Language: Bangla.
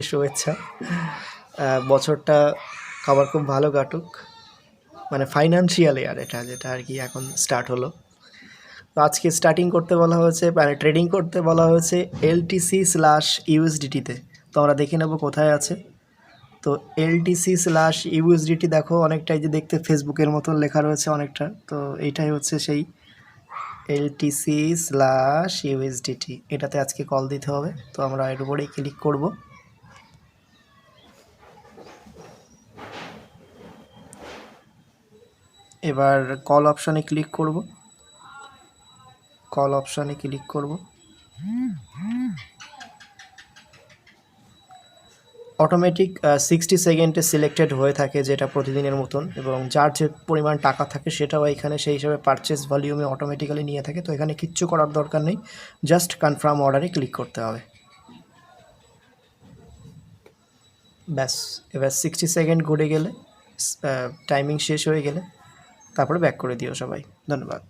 শুভেচ্ছা। বছরটা খাবার খুব ভালো কাটুক, মানে ফাইন্যান্সিয়াল ইয়ার এটা, যেটা আর কি এখন স্টার্ট হলো। তো আজকে স্টার্টিং করতে বলা হয়েছে, মানে ট্রেডিং করতে বলা হয়েছে LTC/USDT-তে। তো আমরা দেখে নেব কোথায় আছে। তো LTC/USDT দেখো অনেকটাই যে দেখতে ফেসবুকের মতন লেখা রয়েছে অনেকটা, তো এইটাই হচ্ছে সেই LTC/USDT। এটাতে আজকে কল দিতে হবে, তো আমরা এর উপরেই ক্লিক করব। এবার কল অপশানে ক্লিক করব, কল অপশানে ক্লিক করব। অটোমেটিক 60 সেকেন্ডে সিলেক্টেড হয়ে থাকে, যেটা প্রতিদিনের মতন, এবং যার যে পরিমাণ টাকা থাকে সেটাও এখানে সেই হিসাবে পারচেস ভলিউমে অটোমেটিক্যালি নিয়ে থাকে। তো এখানে কিচ্ছু করার দরকার নেই, জাস্ট কনফার্ম অর্ডারে ক্লিক করতে হবে। ব্যাস, এবার 60 সেকেন্ড ঘুরে গেলে, টাইমিং শেষ হয়ে গেলে তারপরে ব্যাক করে দিও সবাই। ধন্যবাদ।